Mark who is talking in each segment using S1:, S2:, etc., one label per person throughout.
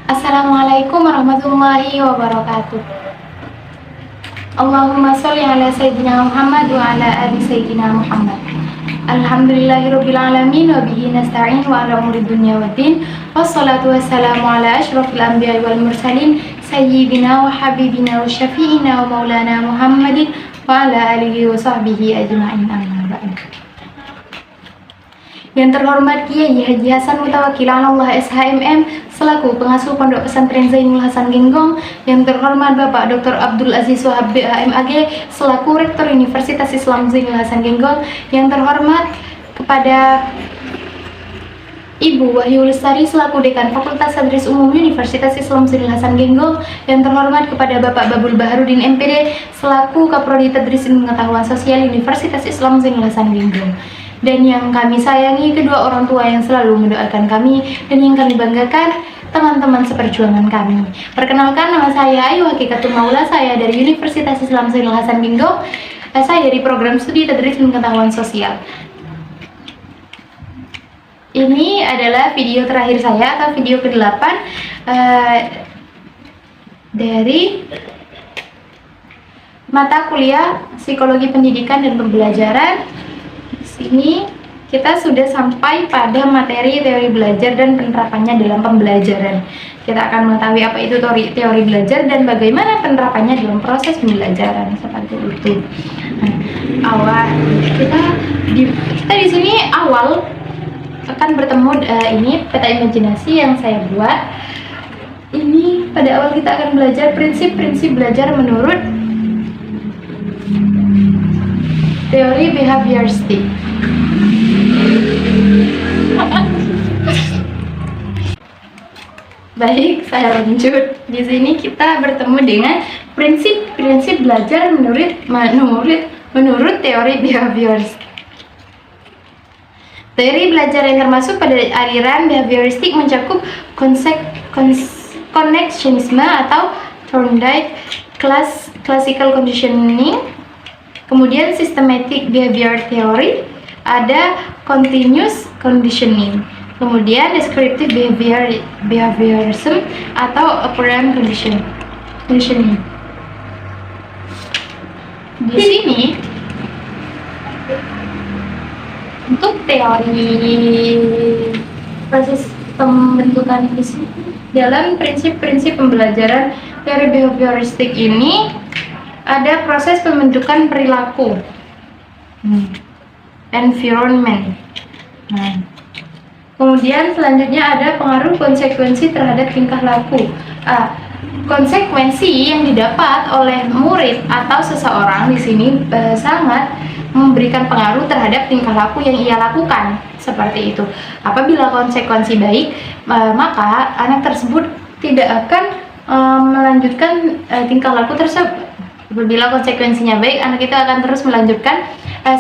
S1: Assalamualaikum warahmatullahi wabarakatuh. Allahumma sholli ala sayyidina Muhammad wa ala ali sayyidina Muhammad. Alhamdulillahirabbil alamin wa bihi nasta'in wa ala umuri dunya waddin. Wassalatu wassalamu ala asyrofil anbiya'i wal mursalin sayyidina wa habibina wa syafi'ina wa maulana Muhammadin wa ala alihi wa sahbihi ajma'in. Amma ba'du. Yang terhormat Kiai Haji Hasan Mutawakil Allah SHMM selaku pengasuh Pondok Pesantren Zainul Hasan Genggong, yang terhormat Bapak Dr. Abdul Aziz Wahab BHMAG selaku Rektor Universitas Islam Zainul Hasan Genggong, yang terhormat kepada Ibu Wahyu Lestari selaku Dekan Fakultas Tadris Umum Universitas Islam Zainul Hasan Genggong, yang terhormat kepada Bapak Babul Baharudin MPD selaku Kaprodi Tadris Ilmu Pengetahuan Sosial Universitas Islam Zainul Hasan Genggong, dan yang kami sayangi kedua orang tua yang selalu mendoakan kami dan yang kami banggakan teman-teman seperjuangan kami. Perkenalkan, nama saya Ayu Hakikatul Maula, saya dari Universitas Islam Zainul Hasan Genggong. Saya dari program studi Tadris Ilmu Pengetahuan Sosial. Ini adalah video terakhir saya atau video ke-8 dari mata kuliah Psikologi Pendidikan dan Pembelajaran. Sini kita sudah sampai pada materi teori belajar dan penerapannya dalam pembelajaran. Kita akan mengetahui apa itu teori belajar dan bagaimana penerapannya dalam proses pembelajaran, seperti itu. Nah, kita di sini awal akan bertemu ini peta imajinasi yang saya buat. Ini pada awal kita akan belajar prinsip-prinsip belajar menurut teori behavioristik. Baik, saya lanjut. Di sini kita bertemu dengan prinsip-prinsip belajar menurut teori behavioristik. Teori belajar yang termasuk pada aliran behavioristik mencakup konsep connectionisme atau Thorndike, classical conditioning, kemudian systematic behavior theory, ada continuous conditioning, kemudian descriptive behaviorism atau operant conditioning. Di sini untuk teori proses pembentukan isi dalam prinsip-prinsip pembelajaran teori behavioristik ini ada proses pembentukan perilaku, environment. Kemudian selanjutnya ada pengaruh konsekuensi terhadap tingkah laku. Konsekuensi yang didapat oleh murid atau seseorang di sini sangat memberikan pengaruh terhadap tingkah laku yang ia lakukan, seperti itu. Apabila konsekuensi baik, maka anak tersebut tidak akan melanjutkan tingkah laku tersebut. Apabila konsekuensinya baik, anak itu akan terus melanjutkan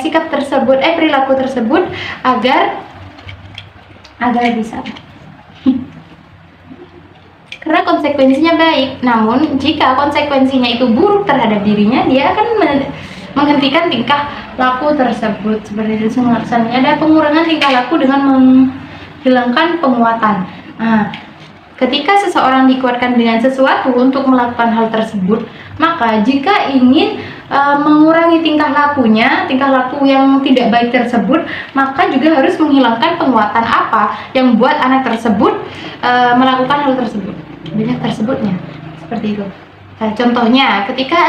S1: sikap tersebut, perilaku tersebut agar bisa. Karena konsekuensinya baik. Namun jika konsekuensinya itu buruk terhadap dirinya, dia akan menghentikan tingkah laku tersebut. Seperti itu. Misalnya ada pengurangan tingkah laku dengan menghilangkan penguatan. Ketika seseorang dikuatkan dengan sesuatu untuk melakukan hal tersebut, maka jika ingin mengurangi tingkah laku yang tidak baik tersebut, maka juga harus menghilangkan penguatan apa yang membuat anak tersebut melakukan hal tersebut. Banyak tersebutnya, seperti itu. Contohnya, ketika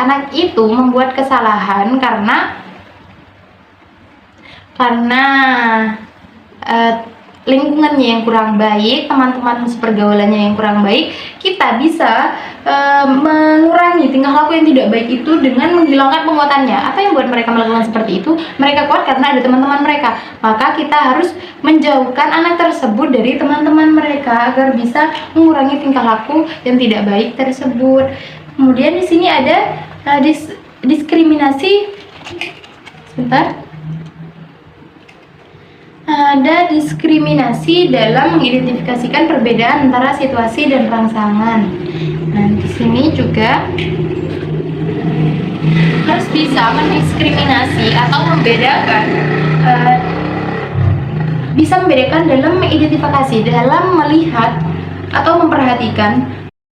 S1: anak itu membuat kesalahan karena lingkungannya yang kurang baik, teman-teman sepergaulannya yang kurang baik, kita bisa mengurangi tingkah laku yang tidak baik itu dengan menghilangkan penguatannya. Apa yang buat mereka melakukan seperti itu? Mereka kuat karena ada teman-teman mereka. Maka kita harus menjauhkan anak tersebut dari teman-teman mereka agar bisa mengurangi tingkah laku yang tidak baik tersebut. Kemudian di sini ada diskriminasi. Sebentar. Ada diskriminasi dalam mengidentifikasikan perbedaan antara situasi dan rangsangan. Nah, di sini juga harus bisa mendiskriminasi atau membedakan, bisa membedakan dalam mengidentifikasi, dalam melihat atau memperhatikan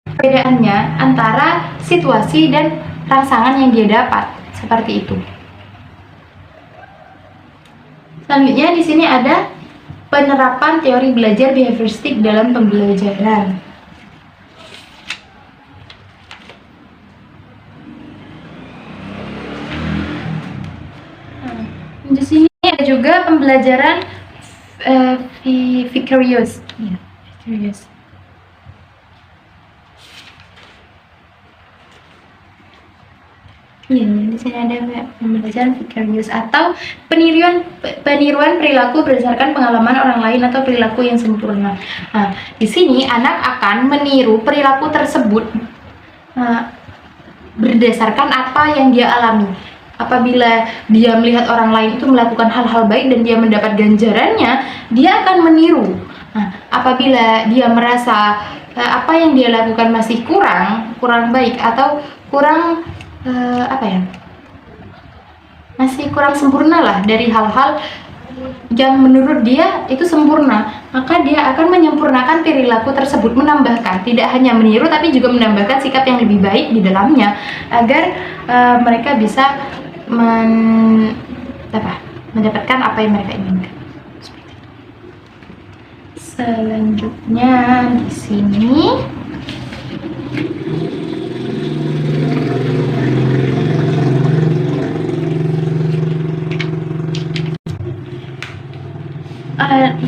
S1: perbedaannya antara situasi dan rangsangan yang dia dapat, seperti itu. Selanjutnya di sini ada penerapan teori belajar behavioristik dalam pembelajaran. Di sini ada juga pembelajaran vicarious. Iya, di sini ada pembelajaran vicarious atau peniruan perilaku berdasarkan pengalaman orang lain atau perilaku yang sempurna. Nah, di sini anak akan meniru perilaku tersebut berdasarkan apa yang dia alami. Apabila dia melihat orang lain itu melakukan hal-hal baik dan dia mendapat ganjarannya, dia akan meniru. Nah, apabila dia merasa apa yang dia lakukan masih kurang baik atau kurang masih kurang sempurna lah dari hal-hal yang menurut dia itu sempurna, maka dia akan menyempurnakan perilaku tersebut, menambahkan, tidak hanya meniru tapi juga menambahkan sikap yang lebih baik di dalamnya agar mereka bisa mendapatkan apa yang mereka inginkan. Selanjutnya di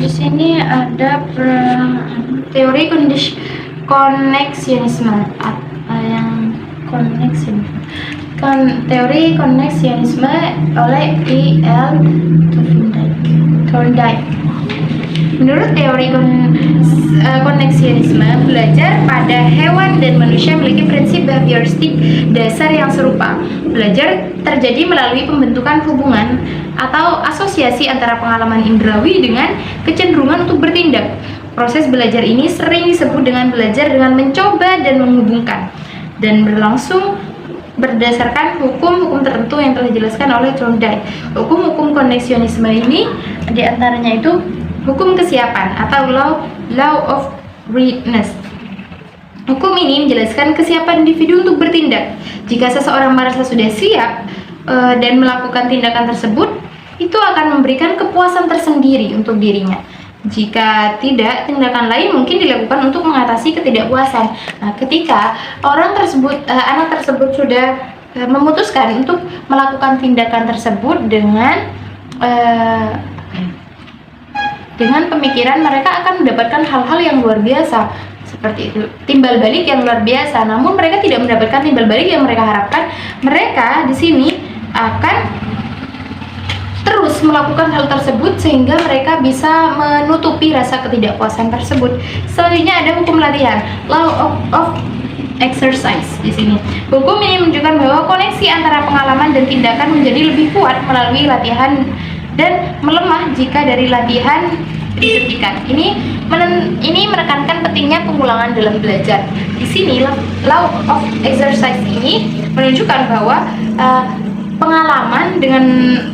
S1: sini ada teori koneksionisme teori koneksionisme oleh E.L. Thorndike. Menurut teori koneksionisme, belajar pada hewan dan manusia memiliki prinsip behavioristik dasar yang serupa. Belajar terjadi melalui pembentukan hubungan atau asosiasi antara pengalaman indrawi dengan kecenderungan untuk bertindak. Proses belajar ini sering disebut dengan belajar dengan mencoba dan menghubungkan, dan berlangsung berdasarkan hukum-hukum tertentu yang telah dijelaskan oleh Thorndike. Hukum-hukum koneksionisme ini diantaranya itu hukum kesiapan atau law of readiness. Hukum ini menjelaskan kesiapan individu untuk bertindak. Jika seseorang merasa sudah siap dan melakukan tindakan tersebut, itu akan memberikan kepuasan tersendiri untuk dirinya. Jika tidak, tindakan lain mungkin dilakukan untuk mengatasi ketidakpuasan. Nah, ketika anak tersebut sudah memutuskan untuk melakukan tindakan tersebut dengan pemikiran, mereka akan mendapatkan hal-hal yang luar biasa seperti itu, timbal balik yang luar biasa. Namun mereka tidak mendapatkan timbal balik yang mereka harapkan. Mereka di sini akan terus melakukan hal tersebut sehingga mereka bisa menutupi rasa ketidakpuasan tersebut. Selanjutnya ada hukum latihan, law of exercise. Di sini hukum ini menunjukkan bahwa koneksi antara pengalaman dan tindakan menjadi lebih kuat melalui latihan dan melemah jika dari latihan dihentikan. Ini menekankan pentingnya pengulangan dalam belajar. Di sini law of exercise ini menunjukkan bahwa pengalaman dengan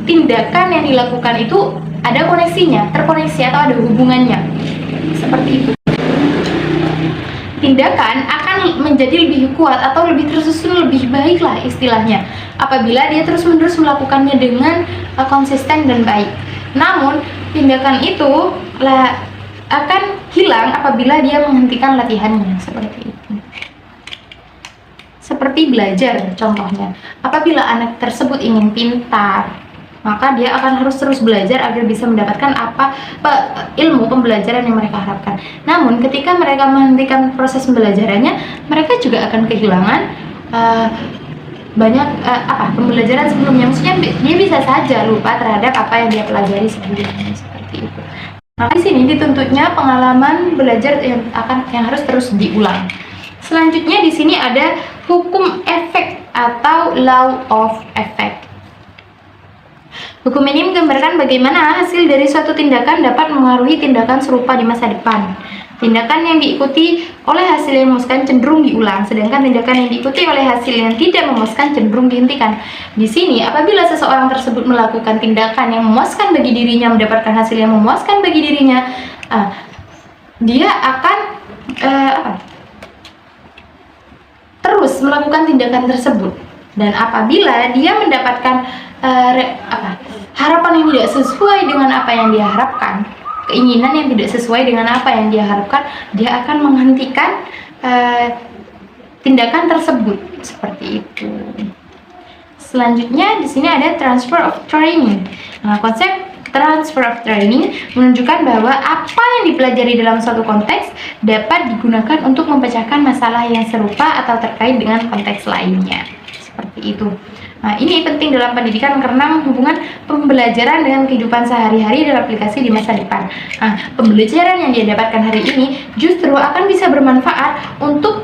S1: tindakan yang dilakukan itu ada koneksinya, terkoneksi atau ada hubungannya. Seperti itu. Tindakan akan menjadi lebih kuat atau lebih tersusun, lebih baik lah istilahnya, apabila dia terus-menerus melakukannya dengan konsisten dan baik. Namun, tindakan itu akan hilang apabila dia menghentikan latihannya, seperti itu. Seperti belajar contohnya, apabila anak tersebut ingin pintar, maka dia akan harus terus belajar agar bisa mendapatkan ilmu pembelajaran yang mereka harapkan. Namun ketika mereka menghentikan proses pembelajarannya, mereka juga akan kehilangan banyak pembelajaran sebelumnya. Maksudnya dia bisa saja lupa terhadap apa yang dia pelajari sebelumnya, seperti itu. Maka di sini dituntutnya pengalaman belajar yang harus terus diulang. Selanjutnya di sini ada hukum efek atau law of effect. Hukum ini menggambarkan bagaimana hasil dari suatu tindakan dapat mengaruhi tindakan serupa di masa depan. Tindakan yang diikuti oleh hasil yang memuaskan cenderung diulang, sedangkan tindakan yang diikuti oleh hasil yang tidak memuaskan cenderung dihentikan. Di sini, apabila seseorang tersebut melakukan tindakan yang memuaskan bagi dirinya, mendapatkan hasil yang memuaskan bagi dirinya, dia akan melakukan tindakan tersebut. Dan apabila dia mendapatkan harapan yang tidak sesuai dengan apa yang dia harapkan, keinginan yang tidak sesuai dengan apa yang dia harapkan, dia akan menghentikan tindakan tersebut seperti itu. Selanjutnya di sini ada transfer of training. Nah, konsep transfer of training menunjukkan bahwa apa yang dipelajari dalam suatu konteks dapat digunakan untuk memecahkan masalah yang serupa atau terkait dengan konteks lainnya. Seperti itu. Nah, ini penting dalam pendidikan karena menghubungkan pembelajaran dengan kehidupan sehari-hari dan aplikasi di masa depan. Nah, pembelajaran yang dia dapatkan hari ini justru akan bisa bermanfaat untuk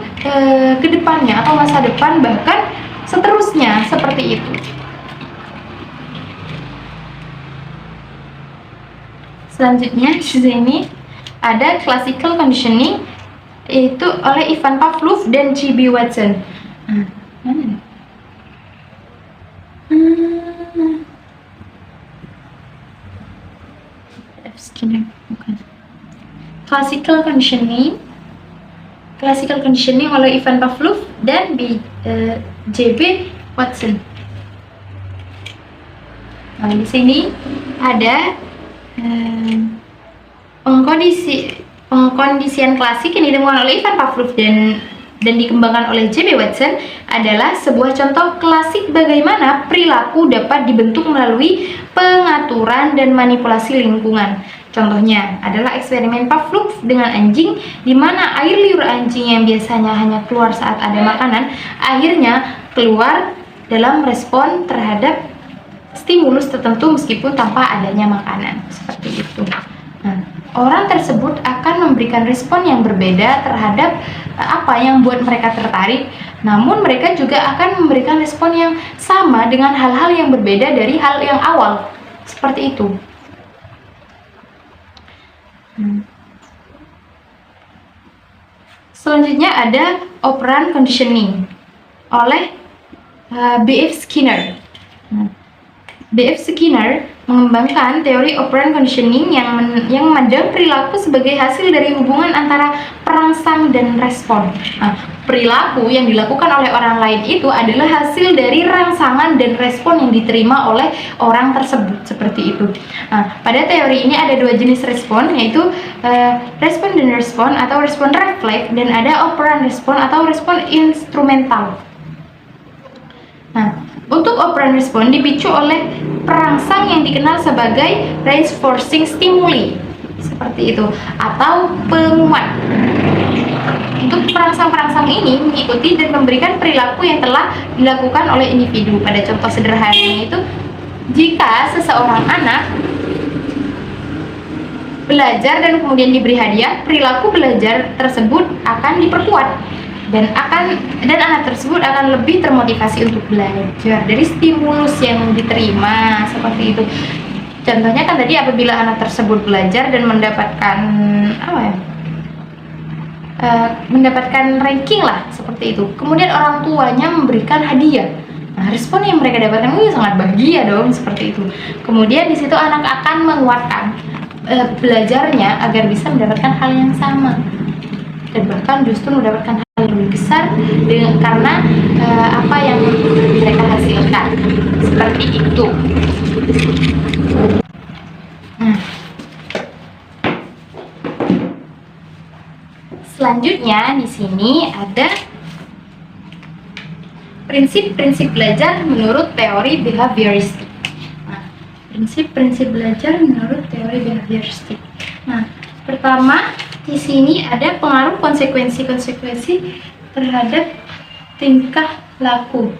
S1: kedepannya atau masa depan, bahkan seterusnya, seperti itu. Selanjutnya di sini ada classical conditioning, yaitu oleh Ivan Pavlov dan G.B. Watson. Mana nih? Bukan. Classical conditioning oleh Ivan Pavlov dan J.B. Watson. Nah, di sini ada pengkondisian klasik yang ditemukan oleh Ivan Pavlov dan dikembangkan oleh J.B. Watson adalah sebuah contoh klasik bagaimana perilaku dapat dibentuk melalui pengaturan dan manipulasi lingkungan. Contohnya adalah eksperimen Pavlov dengan anjing, di mana air liur anjing yang biasanya hanya keluar saat ada makanan, akhirnya keluar dalam respon terhadap stimulus tertentu meskipun tanpa adanya makanan. Seperti itu. Nah, orang tersebut akan memberikan respon yang berbeda terhadap apa yang buat mereka tertarik, namun mereka juga akan memberikan respon yang sama dengan hal-hal yang berbeda dari hal yang awal. Seperti itu. Selanjutnya ada operant conditioning oleh B.F. Skinner. B.F. Skinner mengembangkan teori operant conditioning yang memandang perilaku sebagai hasil dari hubungan antara perangsang dan respon. Nah, perilaku yang dilakukan oleh orang lain itu adalah hasil dari rangsangan dan respon yang diterima oleh orang tersebut, seperti itu. Nah, pada teori ini ada dua jenis respon, yaitu respondent respon atau respon refleks, dan ada operant respon atau respon instrumental. Nah, untuk operant respon dipicu oleh perangsang yang dikenal sebagai reinforcing stimuli, seperti itu, atau penguat. Untuk perangsang-perangsang ini mengikuti dan memberikan perilaku yang telah dilakukan oleh individu. Pada contoh sederhananya itu, jika seseorang anak belajar dan kemudian diberi hadiah, perilaku belajar tersebut akan diperkuat dan anak tersebut akan lebih termotivasi untuk belajar dari stimulus yang diterima, seperti itu. Contohnya kan tadi apabila anak tersebut belajar dan mendapatkan mendapatkan ranking lah, seperti itu. Kemudian orang tuanya memberikan hadiah. Nah, respon yang mereka dapatkan itu sangat bahagia dong, seperti itu. Kemudian di situ anak akan menguatkan belajarnya agar bisa mendapatkan hal yang sama, dan bahkan justru mendapatkan hal yang lebih besar karena apa yang mereka hasilkan, seperti itu. Selanjutnya di sini ada prinsip-prinsip belajar menurut teori behavioristik. Nah, prinsip-prinsip belajar menurut teori behavioristik. Nah, pertama di sini ada pengaruh konsekuensi-konsekuensi terhadap tingkah laku.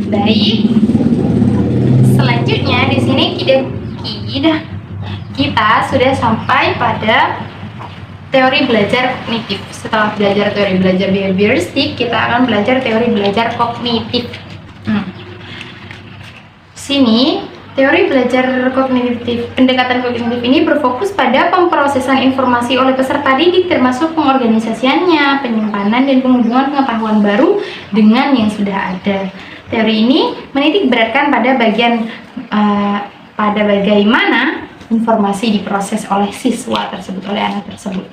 S1: Baik. Selanjutnya di sini kita sudah sampai pada teori belajar kognitif. Setelah belajar teori belajar behavioristik, kita akan belajar teori belajar kognitif. Sini teori belajar kognitif, pendekatan kognitif ini berfokus pada pemrosesan informasi oleh peserta didik, termasuk pengorganisasiannya, penyimpanan dan penghubungan pengetahuan baru dengan yang sudah ada. Teori ini menitik beratkan pada bagaimana informasi diproses oleh siswa tersebut, oleh anak tersebut.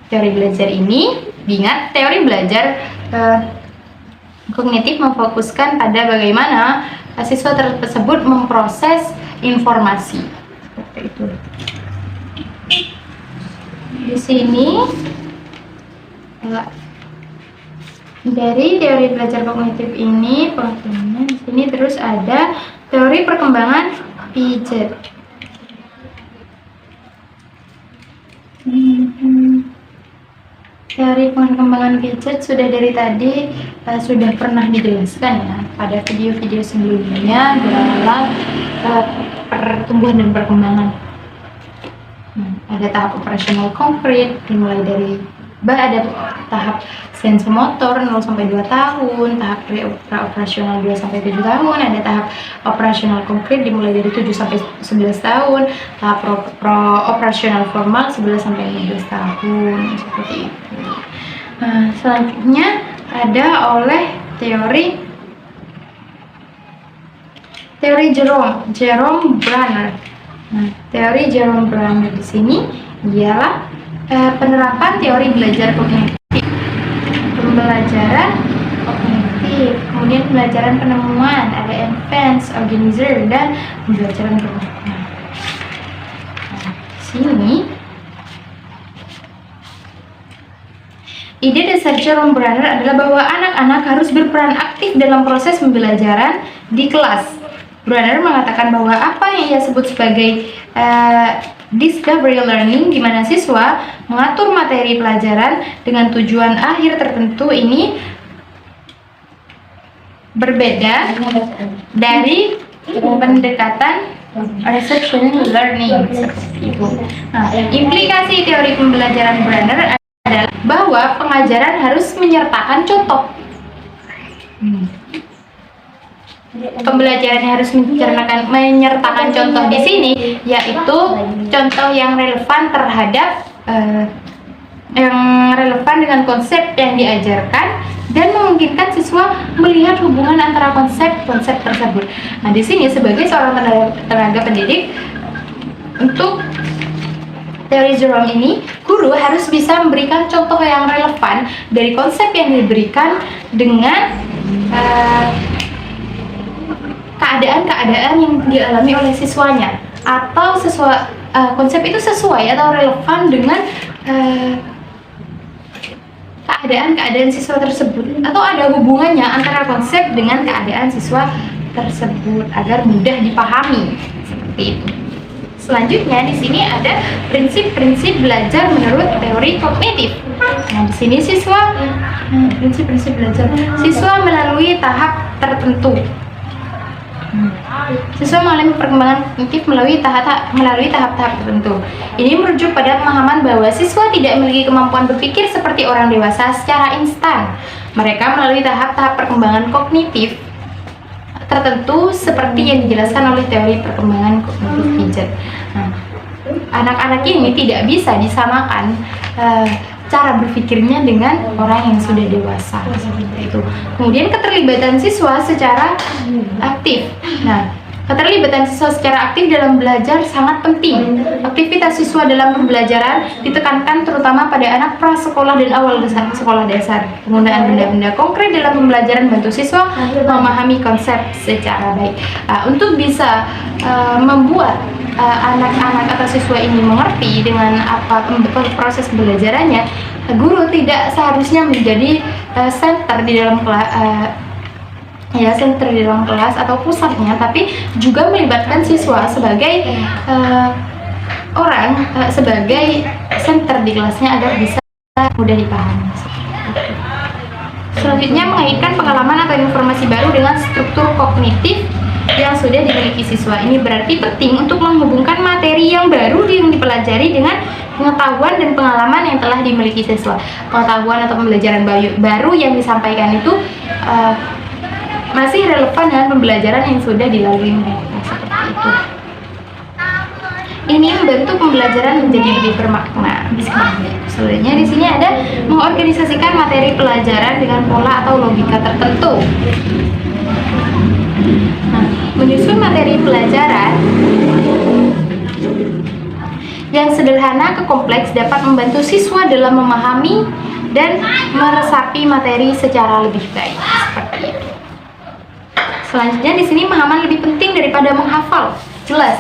S1: Teori belajar ini, diingat, teori belajar kognitif memfokuskan pada bagaimana siswa tersebut memproses informasi. Seperti itu. Di sini dari teori belajar kognitif ini pengertiannya di sini terus ada teori perkembangan Piaget. Teori perkembangan Piaget sudah dari tadi sudah pernah dijelaskan ya pada video-video sebelumnya dalam pertumbuhan dan perkembangan. Ada tahap operasional konkret dimulai dari ada tahap sensomotor 0 sampai 2 tahun, tahap operasional 2 sampai 7 tahun, ada tahap operasional konkret dimulai dari 7 sampai 11 tahun, tahap operasional formal 11 sampai 15 tahun, seperti itu. Nah, selanjutnya ada oleh teori Jerome Bruner. Nah, teori Jerome Bruner di sini ialah penerapan teori belajar kognitif, pembelajaran kognitif, kemudian pembelajaran penemuan, ada advanced organizer, dan pembelajaran penemuan. Nah, sini ide dasar Jerome Bruner adalah bahwa anak-anak harus berperan aktif dalam proses pembelajaran di kelas. Bruner mengatakan bahwa apa yang ia sebut sebagai discovery learning, di mana siswa mengatur materi pelajaran dengan tujuan akhir tertentu, ini berbeda dari pendekatan reception learning seperti itu. Nah, implikasi teori pembelajaran Bruner adalah bahwa pengajaran harus menyertakan contoh. Pembelajaran harus menyertakan contoh di sini, yaitu contoh yang relevan terhadap dengan konsep yang diajarkan dan memungkinkan siswa melihat hubungan antara konsep-konsep tersebut. Nah, di sini sebagai seorang tenaga pendidik, untuk teori Jerome ini, guru harus bisa memberikan contoh yang relevan dari konsep yang diberikan dengan keadaan-keadaan yang dialami oleh siswanya, atau konsep itu sesuai atau relevan dengan keadaan siswa tersebut, atau ada hubungannya antara konsep dengan keadaan siswa tersebut agar mudah dipahami, seperti itu. Selanjutnya di sini ada prinsip-prinsip belajar menurut teori kognitif. Nah, di sini prinsip-prinsip belajar siswa melalui tahap tertentu. Siswa mengalami perkembangan kognitif melalui tahap-tahap tertentu. Ini merujuk pada pemahaman bahwa siswa tidak memiliki kemampuan berpikir seperti orang dewasa secara instan. Mereka melalui tahap-tahap perkembangan kognitif tertentu seperti yang dijelaskan oleh teori perkembangan kognitif Piaget. Nah, anak-anak ini tidak bisa disamakan cara berpikirnya dengan orang yang sudah dewasa, seperti itu. Kemudian keterlibatan siswa secara aktif. Nah, keterlibatan siswa secara aktif dalam belajar sangat penting. Aktivitas siswa dalam pembelajaran ditekankan terutama pada anak prasekolah dan awal sekolah dasar. Penggunaan benda-benda konkret dalam pembelajaran bantu siswa memahami konsep secara baik. Untuk bisa membuat anak-anak atau siswa ini mengerti dengan apa proses pembelajarannya, guru tidak seharusnya menjadi center di dalam kelas atau pusatnya, tapi juga melibatkan siswa sebagai sebagai center di kelasnya agar bisa mudah dipahami. Selanjutnya, mengaitkan pengalaman atau informasi baru dengan struktur kognitif yang sudah dimiliki siswa. Ini berarti penting untuk menghubungkan materi yang baru yang dipelajari dengan pengetahuan dan pengalaman yang telah dimiliki siswa. Pengetahuan atau pembelajaran baru yang disampaikan itu masih relevan dengan pembelajaran yang sudah dilalui mereka, seperti itu. Ini membantu pembelajaran menjadi lebih bermakna. Selanjutnya di sini ada mengorganisasikan materi pelajaran dengan pola atau logika tertentu. Nah, menyusun materi pelajaran yang sederhana ke kompleks dapat membantu siswa dalam memahami dan meresapi materi secara lebih baik. Seperti itu. Selanjutnya di sini pemahaman lebih penting daripada menghafal. Jelas,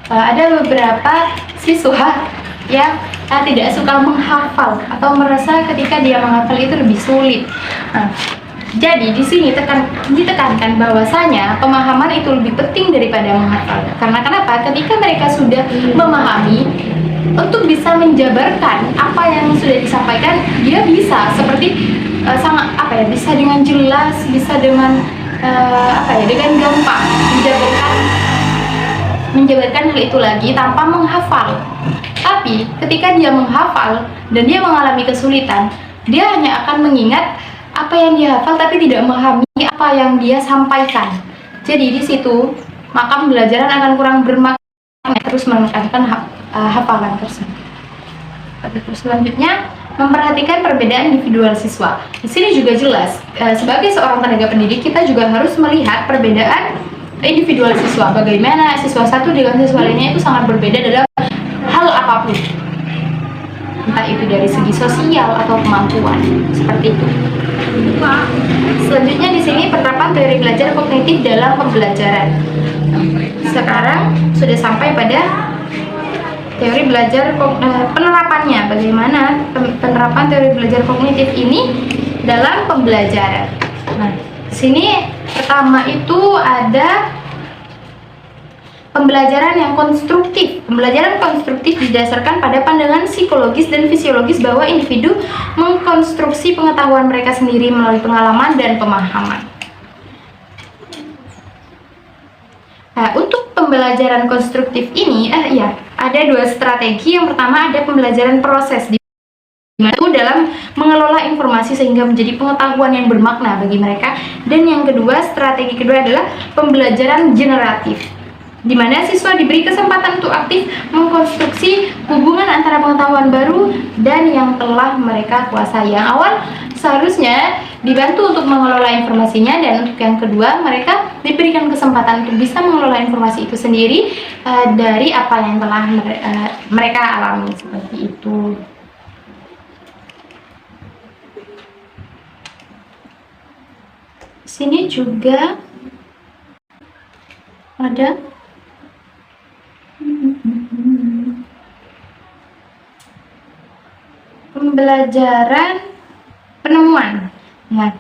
S1: ada beberapa siswa yang tidak suka menghafal atau merasa ketika dia menghafal itu lebih sulit. Jadi di sini ditekankan bahwasanya pemahaman itu lebih penting daripada menghafal. Karena kenapa? Ketika mereka sudah memahami, untuk bisa menjabarkan apa yang sudah disampaikan, dia bisa seperti bisa dengan jelas, bisa dengan dengan gampang menjabarkan hal itu lagi tanpa menghafal. Tapi ketika dia menghafal dan dia mengalami kesulitan, dia hanya akan mengingat apa yang dia hafal tapi tidak memahami apa yang dia sampaikan. Jadi di situ maka pembelajaran akan kurang bermakna, terus menekankan hafalan tersebut. Selanjutnya, memperhatikan perbedaan individual siswa. Di sini juga jelas, sebagai seorang tenaga pendidik kita juga harus melihat perbedaan individual siswa. Bagaimana siswa satu dengan siswa lainnya itu sangat berbeda dalam hal apapun, entah itu dari segi sosial atau kemampuan, seperti itu. Selanjutnya di sini penerapan teori belajar kognitif dalam pembelajaran. Sekarang sudah sampai pada teori belajar penerapannya. Bagaimana penerapan teori belajar kognitif ini dalam pembelajaran. Nah, di sini pertama itu ada pembelajaran yang konstruktif. Pembelajaran konstruktif didasarkan pada pandangan psikologis dan fisiologis bahwa individu mengkonstruksi pengetahuan mereka sendiri melalui pengalaman dan pemahaman. Nah, untuk pembelajaran konstruktif ini, ada dua strategi. Yang pertama ada pembelajaran proses, di mana itu dalam mengelola informasi sehingga menjadi pengetahuan yang bermakna bagi mereka. Dan yang kedua, strategi kedua adalah pembelajaran generatif, di mana siswa diberi kesempatan untuk aktif mengkonstruksi hubungan antara pengetahuan baru dan yang telah mereka kuasai. Yang awal seharusnya dibantu untuk mengelola informasinya, dan untuk yang kedua mereka diberikan kesempatan untuk bisa mengelola informasi itu sendiri dari apa yang telah mereka alami, seperti itu. Sini juga ada pembelajaran penemuan. Nah,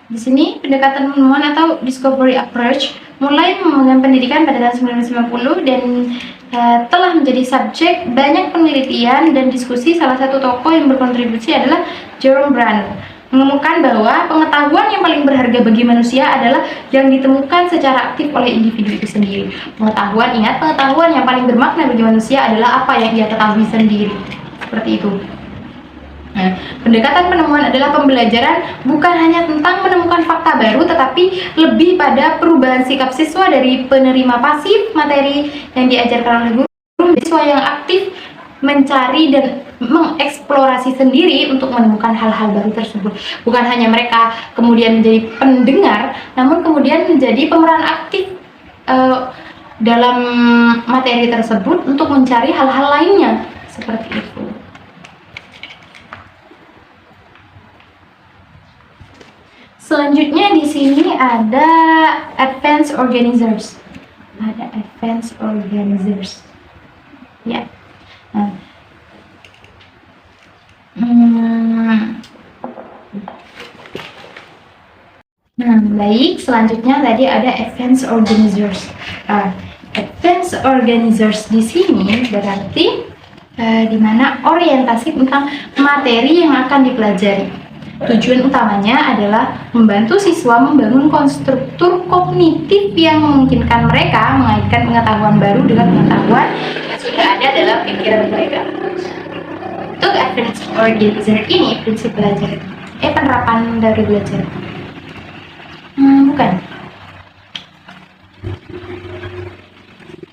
S1: di sini pendekatan penemuan atau discovery approach mulai memegang pendidikan pada tahun 1990 dan telah menjadi subjek banyak penelitian dan diskusi. Salah satu tokoh yang berkontribusi adalah Jerome Bruner, menemukan bahwa pengetahuan yang paling berharga bagi manusia adalah yang ditemukan secara aktif oleh individu itu sendiri. Pengetahuan yang paling bermakna bagi manusia adalah apa yang ia ketahui sendiri. Seperti itu. Nah, pendekatan penemuan adalah pembelajaran bukan hanya tentang menemukan fakta baru, tetapi lebih pada perubahan sikap siswa dari penerima pasif materi yang diajarkan oleh guru, siswa yang aktif mencari dan mengeksplorasi sendiri untuk menemukan hal-hal baru tersebut. Bukan hanya mereka kemudian menjadi pendengar, namun kemudian menjadi pemeran aktif dalam materi tersebut untuk mencari hal-hal lainnya, seperti itu. Selanjutnya di sini ada advanced organizers. Ada advanced organizers. Ya. Nah, baik. Selanjutnya tadi ada advanced organizers. Advanced organizers di sini berarti di mana orientasi tentang materi yang akan dipelajari. Tujuan utamanya adalah membantu siswa membangun konstruktur kognitif yang memungkinkan mereka mengaitkan pengetahuan baru dengan pengetahuan yang sudah ada dalam pikiran mereka. Untuk advanced organizer ini, prinsip belajar penerapan dari belajar. Bukan.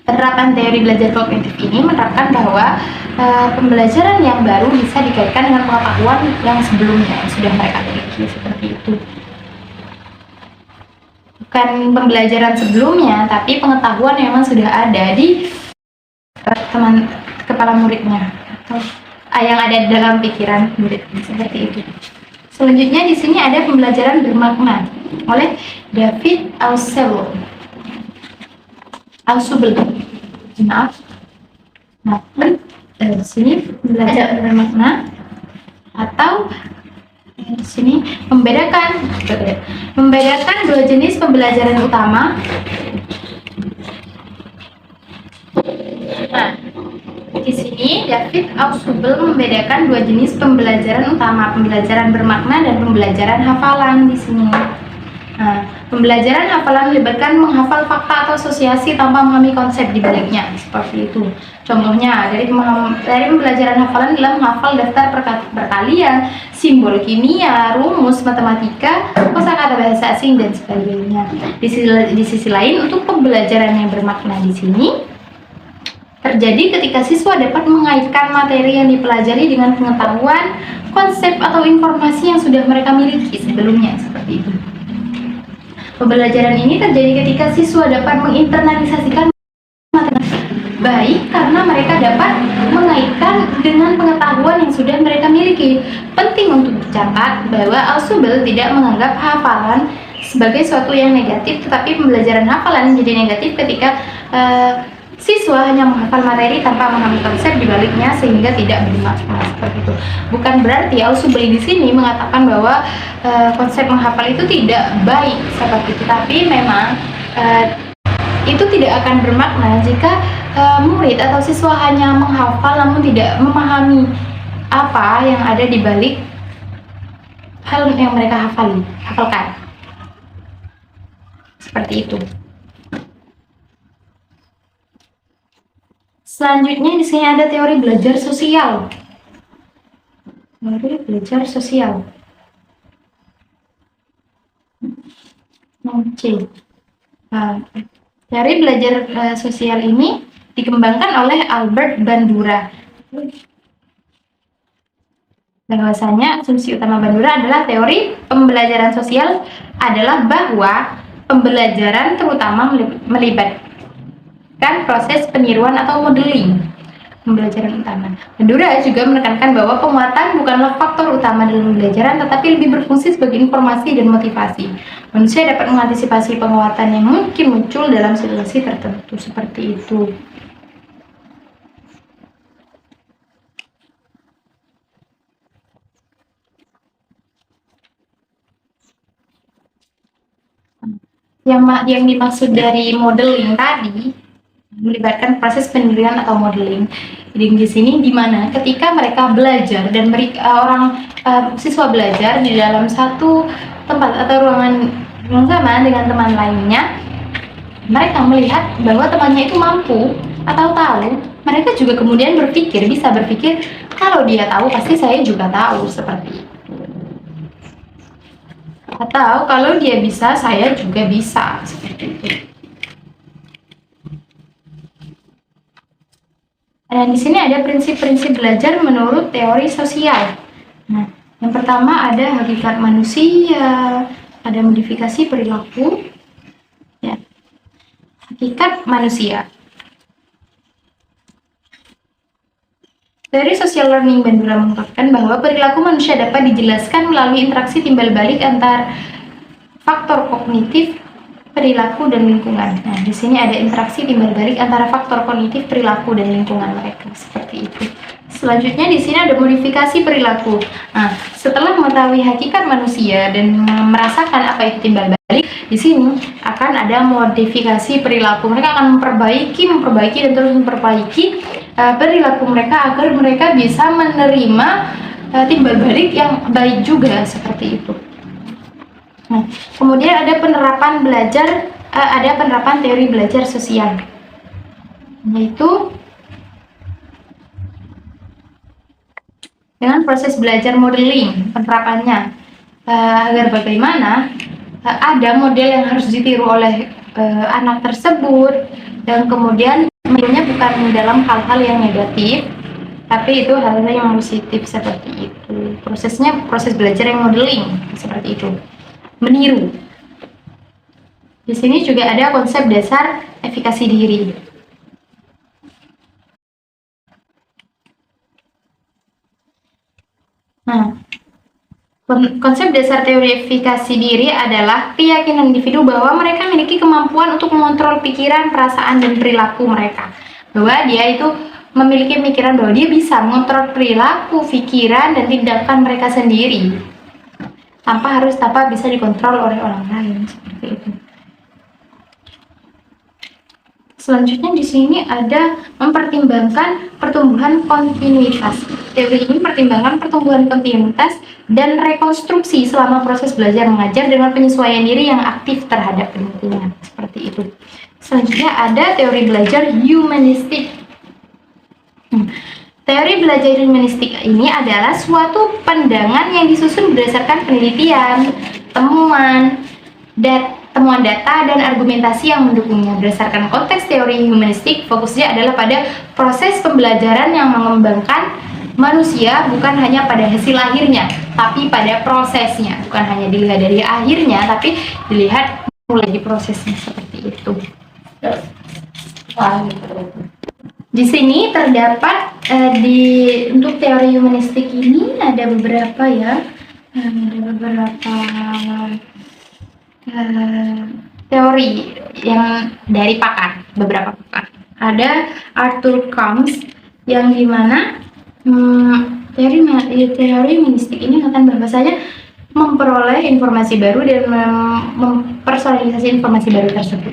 S1: Penerapan teori belajar kognitif ini menerapkan bahwa pembelajaran yang baru bisa dikaitkan dengan pengetahuan yang sebelumnya yang sudah mereka miliki, seperti itu. Bukan pembelajaran sebelumnya, tapi pengetahuan yang memang sudah ada di kepala muridnya atau yang ada dalam pikiran murid, seperti itu. Selanjutnya di sini ada pembelajaran bermakna oleh David Ausubel. Maaf. Nah, di sini belajar bermakna atau di sini membedakan dua jenis pembelajaran utama. Nah, di sini David Ausubel membedakan dua jenis pembelajaran utama, pembelajaran bermakna dan pembelajaran hafalan di sini. Nah, pembelajaran hafalan melibatkan menghafal fakta atau asosiasi tanpa memahami konsep di baliknya, seperti itu. Contohnya, dari pembelajaran hafalan dalam menghafal daftar perkalian, simbol kimia, rumus matematika, kosakata bahasa asing dan sebagainya. Di sisi lain, untuk pembelajaran yang bermakna di sini terjadi ketika siswa dapat mengaitkan materi yang dipelajari dengan pengetahuan, konsep atau informasi yang sudah mereka miliki sebelumnya, seperti itu. Pembelajaran ini terjadi ketika siswa dapat menginternalisasikan materi baik karena mereka dapat mengaitkan dengan pengetahuan yang sudah mereka miliki. Penting untuk dicatat bahwa Ausubel tidak menganggap hafalan sebagai suatu yang negatif, tetapi pembelajaran hafalan menjadi negatif ketika siswa hanya menghafal materi tanpa memahami konsep di baliknya sehingga tidak bermakna, seperti itu. Bukan berarti Ausubel di sini mengatakan bahwa konsep menghafal itu tidak baik seperti itu, tapi memang itu tidak akan bermakna jika murid atau siswa hanya menghafal namun tidak memahami apa yang ada di balik hal yang mereka hafalkan. Seperti itu. Selanjutnya di sini ada teori belajar sosial. Teori belajar sosial. C. Teori belajar sosial ini dikembangkan oleh Albert Bandura. Bahwasanya asumsi utama Bandura adalah teori pembelajaran sosial adalah bahwa pembelajaran terutama melibatkan proses peniruan atau modeling pembelajaran utama. Bandura juga menekankan bahwa penguatan bukanlah faktor utama dalam pembelajaran, tetapi lebih berfungsi sebagai informasi dan motivasi. Manusia dapat mengantisipasi penguatan yang mungkin muncul dalam situasi tertentu, seperti itu. Yang dimaksud dari modeling tadi melibatkan proses penilaian atau modeling. Jadi di sini di mana ketika mereka belajar dan siswa belajar di dalam satu tempat atau ruangan yang sama dengan teman lainnya, mereka melihat bahwa temannya itu mampu atau tahu, mereka juga kemudian bisa berpikir kalau dia tahu pasti saya juga tahu, seperti itu. Atau kalau dia bisa, saya juga bisa, seperti itu. Dan di sini ada prinsip-prinsip belajar menurut teori sosial. Nah, yang pertama ada hakikat manusia, ada modifikasi perilaku, ya. Hakikat manusia. Dari social learning, Bandura mengungkapkan bahwa perilaku manusia dapat dijelaskan melalui interaksi timbal balik antar faktor kognitif, perilaku, dan lingkungan. Nah, di sini ada interaksi timbal balik antara faktor kognitif, perilaku, dan lingkungan mereka, seperti itu. Selanjutnya di sini ada modifikasi perilaku. Nah, setelah mengetahui hakikat manusia dan merasakan apa itu timbal balik, di sini akan ada modifikasi perilaku. Mereka akan memperbaiki dan terus memperbaiki perilaku mereka agar mereka bisa menerima timbal balik yang baik juga, seperti itu. Nah, kemudian ada penerapan teori belajar sosial, yaitu dengan proses belajar modeling. Penerapannya agar bagaimana ada model yang harus ditiru oleh anak tersebut, dan kemudian medianya bukan dalam hal-hal yang negatif, tapi itu hal-hal yang positif, seperti itu. Proses belajar yang modeling, seperti itu. Meniru. Di sini juga ada konsep dasar efikasi diri. Nah, konsep dasar teori efikasi diri adalah keyakinan individu bahwa mereka memiliki kemampuan untuk mengontrol pikiran, perasaan, dan perilaku mereka. Bahwa dia itu memiliki pemikiran bahwa dia bisa mengontrol perilaku, pikiran, dan tindakan mereka sendiri tanpa bisa dikontrol oleh orang lain, seperti itu. Selanjutnya di sini ada mempertimbangkan pertumbuhan kontinuitas. Teori ini mempertimbangkan pertumbuhan kontinuitas dan rekonstruksi selama proses belajar mengajar dengan penyesuaian diri yang aktif terhadap lingkungan. Seperti itu. Selanjutnya ada teori belajar humanistik. Teori belajar humanistik ini adalah suatu pandangan yang disusun berdasarkan penelitian, temuan data dan argumentasi yang mendukungnya. Berdasarkan konteks teori humanistik, fokusnya adalah pada proses pembelajaran yang mengembangkan manusia bukan hanya pada hasil akhirnya, tapi pada prosesnya. Bukan hanya dilihat dari akhirnya, tapi dilihat mulai di prosesnya, seperti itu. Di sini terdapat untuk teori humanistik ini ada beberapa ya, ada beberapa teori yang dari pakar, beberapa pakar. Ada Arthur Combs yang dimana teori humanistik ini akan bahwasanya memperoleh informasi baru dan mempersonalisasi informasi baru tersebut.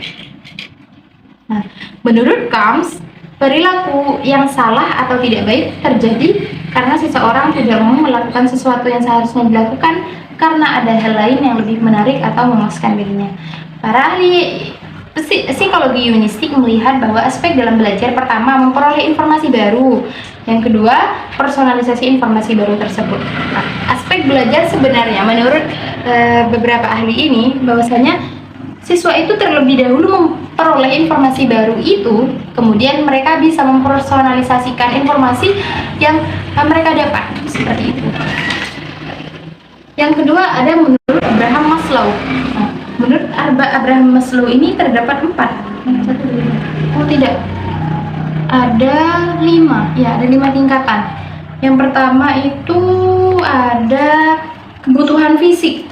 S1: Nah, menurut Combs, perilaku yang salah atau tidak baik terjadi karena seseorang tidak mau melakukan sesuatu yang seharusnya dilakukan karena ada hal lain yang lebih menarik atau memuaskan dirinya. Para ahli psikologi humanistik melihat bahwa aspek dalam belajar pertama memperoleh informasi baru, yang kedua personalisasi informasi baru tersebut. Nah, aspek belajar sebenarnya menurut beberapa ahli ini bahwasanya siswa itu terlebih dahulu memperoleh informasi baru itu, kemudian mereka bisa mempersonalisasikan informasi yang mereka dapat, seperti itu. Yang kedua ada menurut Abraham Maslow. Nah, menurut Abraham Maslow ini terdapat 4. Oh tidak, ada 5. Ya, ada 5 tingkatan. Yang pertama itu ada kebutuhan fisik.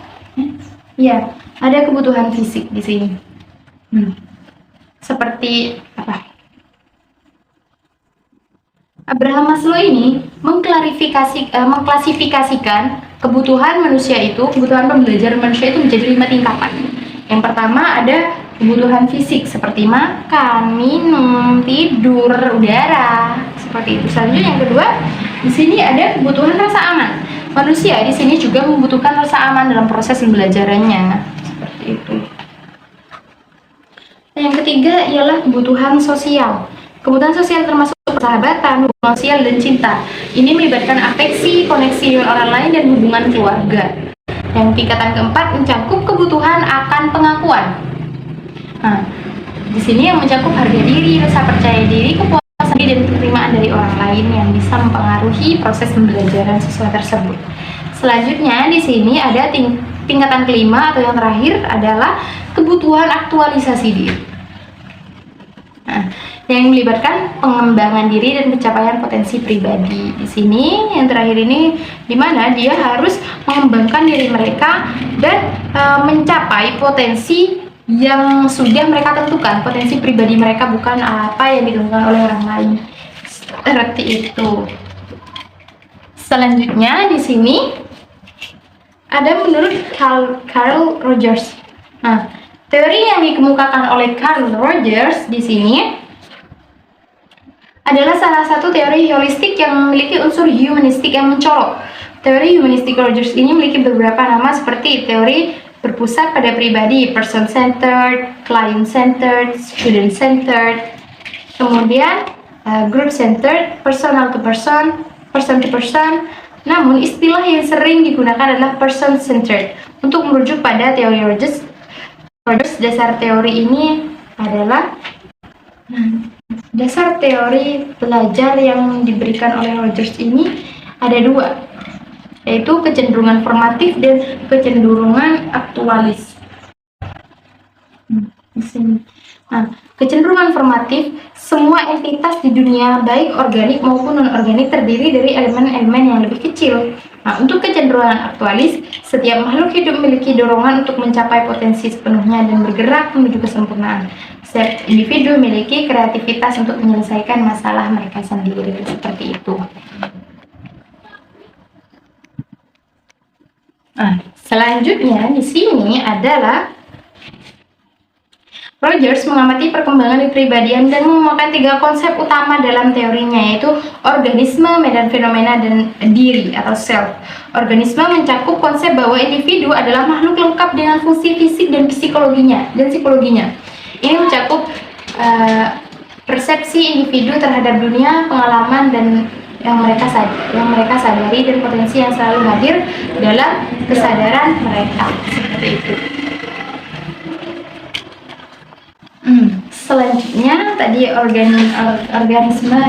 S1: Ya, ada kebutuhan fisik di sini. Seperti apa? Abraham Maslow ini mengklasifikasikan kebutuhan manusia itu, kebutuhan pembelajaran manusia itu menjadi 5 tingkatan. Yang pertama ada kebutuhan fisik seperti makan, minum, tidur, udara, seperti itu. Selanjutnya yang kedua, di sini ada kebutuhan rasa aman. Manusia di sini juga membutuhkan rasa aman dalam proses pembelajarannya, seperti itu. Yang ketiga ialah kebutuhan sosial. Kebutuhan sosial termasuk persahabatan, hubungan sosial, dan cinta. Ini melibatkan afeksi, koneksi dengan orang lain, dan hubungan keluarga. Yang tingkatan keempat mencakup kebutuhan akan pengakuan. Nah, di sini yang mencakup harga diri, rasa percaya diri, kepuasan diri, dan penerimaan dari orang lain yang bisa mempengaruhi proses pembelajaran siswa tersebut. Selanjutnya di sini ada tingkatan kelima atau yang terakhir adalah kebutuhan aktualisasi diri. Nah, yang melibatkan pengembangan diri dan pencapaian potensi pribadi. Di sini yang terakhir ini di mana dia harus mengembangkan diri mereka dan mencapai potensi yang sudah mereka tentukan. Potensi pribadi mereka bukan apa yang ditentukan oleh orang lain. Seperti itu. Selanjutnya di sini ada menurut Carl Rogers. Nah, teori yang dikemukakan oleh Carl Rogers di sini adalah salah satu teori holistik yang memiliki unsur humanistik yang mencolok. Teori humanistik Rogers ini memiliki beberapa nama seperti teori berpusat pada pribadi, person-centered, client-centered, student-centered, kemudian group-centered, personal to person, person to person. Namun istilah yang sering digunakan adalah person-centered. Untuk merujuk pada teori Rogers, dasar teori ini adalah dasar teori belajar yang diberikan oleh Rogers ini ada 2, yaitu kecenderungan formatif dan kecenderungan aktualis. Nah, kecenderungan formatif, semua entitas di dunia baik organik maupun non-organik terdiri dari elemen-elemen yang lebih kecil Nah, untuk kecenderungan aktualis, setiap makhluk hidup memiliki dorongan untuk mencapai potensi sepenuhnya dan bergerak menuju kesempurnaan. Setiap individu memiliki kreativitas untuk menyelesaikan masalah mereka sendiri, seperti itu. Nah, selanjutnya di sini adalah Rogers mengamati perkembangan kepribadian dan menemukan 3 konsep utama dalam teorinya, yaitu organisme, medan fenomena, dan diri atau self. Organisme mencakup konsep bahwa individu adalah makhluk lengkap dengan fungsi fisik dan psikologinya. Ini mencakup persepsi individu terhadap dunia, pengalaman, dan yang mereka sadari, dan potensi yang selalu hadir dalam kesadaran mereka, seperti itu. Selanjutnya tadi organisme,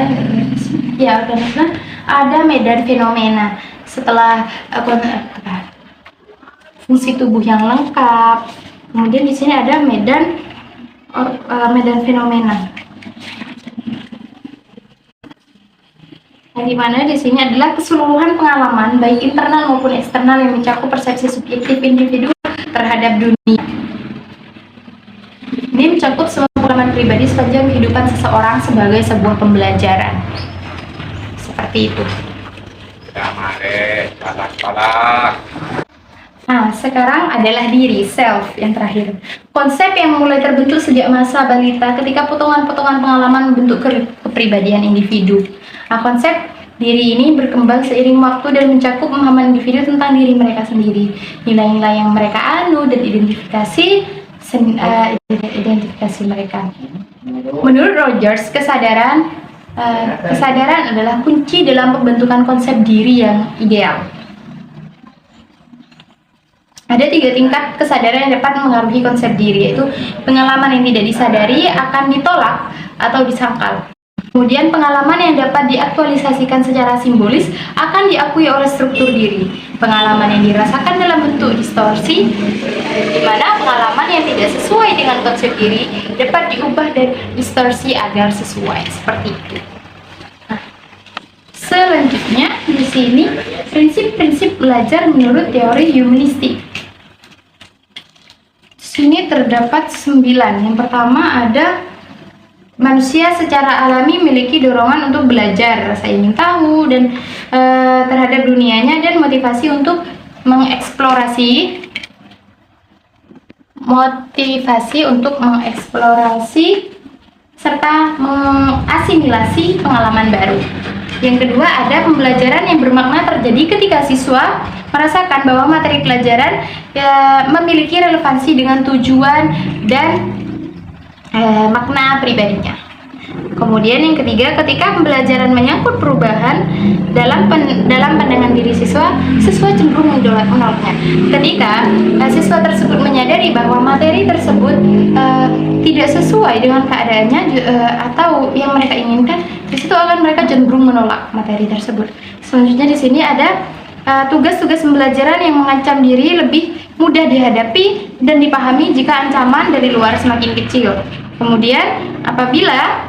S1: ada medan fenomena. Setelah fungsi tubuh yang lengkap, kemudian di sini ada medan fenomena. Nah, di mana di sini adalah keseluruhan pengalaman baik internal maupun eksternal yang mencakup persepsi subjektif individu terhadap dunia. Ini mencakup semua pengalaman pribadi sepanjang kehidupan seseorang sebagai sebuah pembelajaran. Seperti itu. Nah, sekarang adalah diri, self, yang terakhir. Konsep yang mulai terbentuk sejak masa balita ketika potongan-potongan pengalaman membentuk kepribadian individu. Nah, konsep diri ini berkembang seiring waktu dan mencakup pemahaman individu tentang diri mereka sendiri, nilai-nilai yang mereka anu, dan identifikasi mereka. Menurut Rogers, kesadaran adalah kunci dalam pembentukan konsep diri yang ideal. Ada 3 tingkat kesadaran yang dapat mengaruhi konsep diri, yaitu pengalaman yang tidak disadari akan ditolak atau disangkal. Kemudian pengalaman yang dapat diaktualisasikan secara simbolis akan diakui oleh struktur diri. Pengalaman yang dirasakan dalam bentuk distorsi, di mana pengalaman yang tidak sesuai dengan konsep diri dapat diubah dan distorsi agar sesuai, seperti itu. Nah, selanjutnya di sini prinsip-prinsip belajar menurut teori humanistik. Di sini terdapat 9. Yang pertama ada manusia secara alami memiliki dorongan untuk belajar, rasa ingin tahu dan terhadap dunianya, dan motivasi untuk mengeksplorasi serta mengasimilasi pengalaman baru. Yang kedua ada pembelajaran yang bermakna terjadi ketika siswa merasakan bahwa materi pelajaran memiliki relevansi dengan tujuan dan makna pribadinya. Kemudian yang ketiga, ketika pembelajaran menyangkut perubahan dalam pandangan diri siswa cenderung menolaknya. Ketika siswa tersebut menyadari bahwa materi tersebut tidak sesuai dengan keadaannya atau yang mereka inginkan, di situ akan mereka cenderung menolak materi tersebut. Selanjutnya di sini ada tugas-tugas pembelajaran yang mengancam diri lebih mudah dihadapi dan dipahami jika ancaman dari luar semakin kecil. Kemudian apabila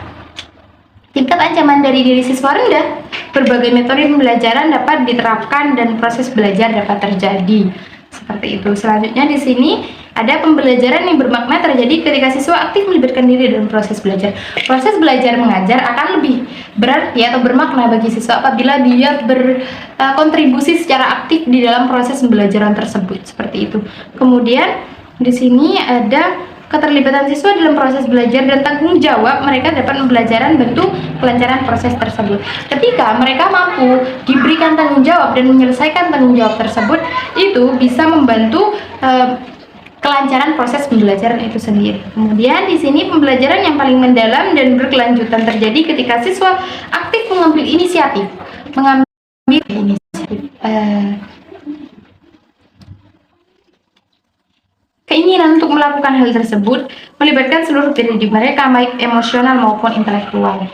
S1: tingkat ancaman dari diri siswa rendah, berbagai metode pembelajaran dapat diterapkan dan proses belajar dapat terjadi. Seperti itu. Selanjutnya di sini ada pembelajaran yang bermakna terjadi ketika siswa aktif melibatkan diri dalam proses belajar. Proses belajar mengajar akan lebih berarti atau bermakna bagi siswa apabila dia berkontribusi secara aktif di dalam proses pembelajaran tersebut. Seperti itu. Kemudian di sini ada keterlibatan siswa dalam proses belajar dan tanggung jawab mereka dapat pembelajaran bentuk kelancaran proses tersebut. Ketika mereka mampu diberikan tanggung jawab dan menyelesaikan tanggung jawab tersebut, itu bisa membantu kelancaran proses pembelajaran itu sendiri. Kemudian di sini pembelajaran yang paling mendalam dan berkelanjutan terjadi ketika siswa aktif mengambil inisiatif, keinginan untuk melakukan hal tersebut melibatkan seluruh diri mereka, baik emosional maupun intelektual.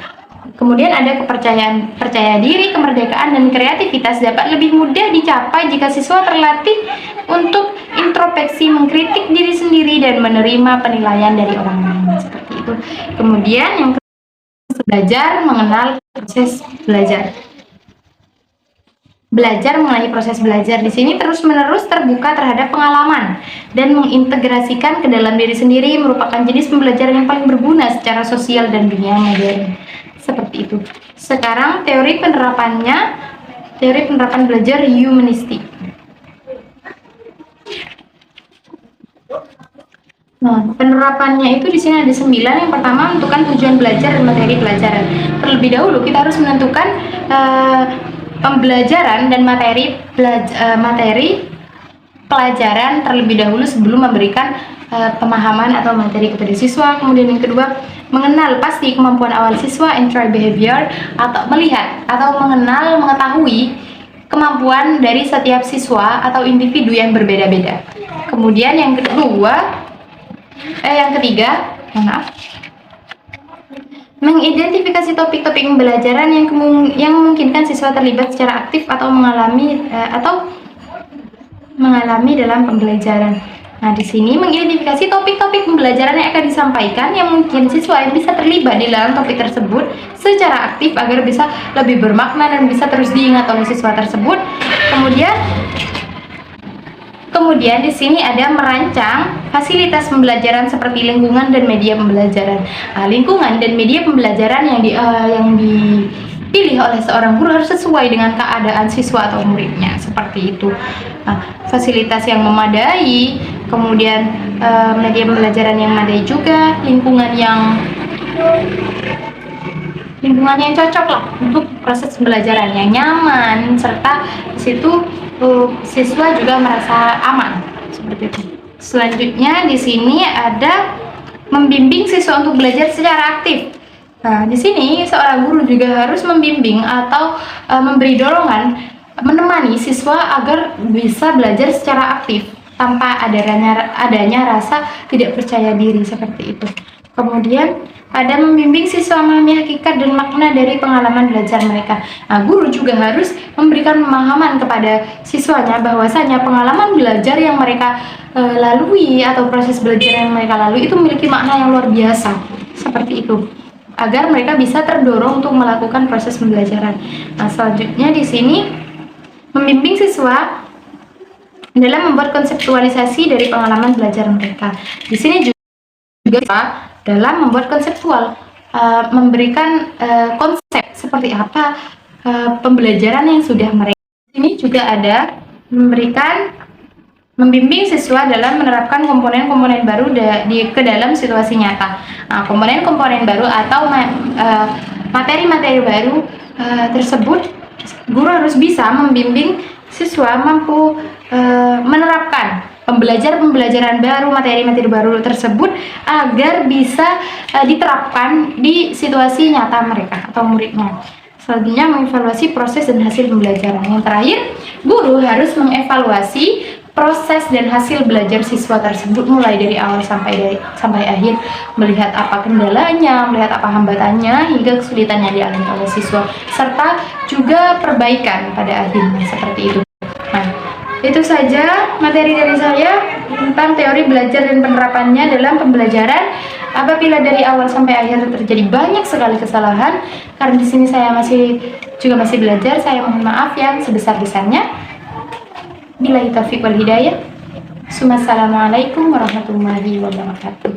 S1: Kemudian ada percaya diri, kemerdekaan, dan kreativitas dapat lebih mudah dicapai jika siswa terlatih untuk introspeksi, mengkritik diri sendiri, dan menerima penilaian dari orang lain. Seperti itu. Kemudian yang kedua, belajar mengenal proses belajar. belajar mengenai proses belajar di sini terus-menerus terbuka terhadap pengalaman dan mengintegrasikan ke dalam diri sendiri merupakan jenis pembelajaran yang paling berguna secara sosial dan dunia modern. Seperti itu. Sekarang teori penerapan belajar humanistik. Nah, penerapannya itu di sini ada 9. Yang pertama, menentukan tujuan belajar dan materi pelajaran. Terlebih dahulu kita harus menentukan pembelajaran dan materi pelajaran terlebih dahulu sebelum memberikan pemahaman atau materi kepada siswa. Kemudian yang kedua, mengenal pasti kemampuan awal siswa, entry behavior, atau melihat atau mengetahui kemampuan dari setiap siswa atau individu yang berbeda-beda. Kemudian yang ketiga, mengidentifikasi topik-topik pembelajaran yang memungkinkan siswa terlibat secara aktif atau mengalami dalam pembelajaran. Nah, di sini mengidentifikasi topik-topik pembelajaran yang akan disampaikan yang mungkin siswa yang bisa terlibat di dalam topik tersebut secara aktif agar bisa lebih bermakna dan bisa terus diingat oleh siswa tersebut. Kemudian di sini ada merancang fasilitas pembelajaran seperti lingkungan dan media pembelajaran. Nah, lingkungan dan media pembelajaran yang dipilih oleh seorang guru harus sesuai dengan keadaan siswa atau muridnya, seperti itu. Nah, fasilitas yang memadai, kemudian media pembelajaran yang memadai juga, lingkungan yang cocok lah untuk proses pembelajaran yang nyaman, serta di situ siswa juga merasa aman, seperti itu. Selanjutnya di sini ada membimbing siswa untuk belajar secara aktif. Nah, di sini seorang guru juga harus membimbing atau memberi dorongan, menemani siswa agar bisa belajar secara aktif tanpa adanya rasa tidak percaya diri, seperti itu. Kemudian ada membimbing siswa memahami hakikat dan makna dari pengalaman belajar mereka. Nah, guru juga harus memberikan pemahaman kepada siswanya bahwasanya pengalaman belajar yang mereka lalui atau proses belajar yang mereka lalui itu memiliki makna yang luar biasa, seperti itu, agar mereka bisa terdorong untuk melakukan proses pembelajaran. Nah, selanjutnya di sini membimbing siswa dalam membuat konseptualisasi dari pengalaman belajar mereka. Di sini juga dalam membuat konseptual, memberikan konsep seperti apa pembelajaran yang sudah mereka. Ini juga ada membimbing siswa dalam menerapkan komponen-komponen baru ke dalam situasi nyata. Nah, komponen-komponen baru atau materi-materi baru tersebut, guru harus bisa membimbing siswa mampu menerapkan pembelajaran baru, materi-materi baru tersebut agar bisa diterapkan di situasi nyata mereka atau muridnya. Selanjutnya mengevaluasi proses dan hasil pembelajaran. Yang terakhir, guru harus mengevaluasi proses dan hasil belajar siswa tersebut mulai dari awal sampai akhir, melihat apa kendalanya, melihat apa hambatannya hingga kesulitan yang dialami oleh siswa, serta juga perbaikan pada akhirnya, seperti itu. Nah, itu saja materi dari saya tentang teori belajar dan penerapannya dalam pembelajaran. Apabila dari awal sampai akhir terjadi banyak sekali kesalahan, karena di sini saya masih belajar, saya mohon maaf yang sebesar-besarnya. Billahi taufiq wal hidayah. Assalamualaikum warahmatullahi wabarakatuh.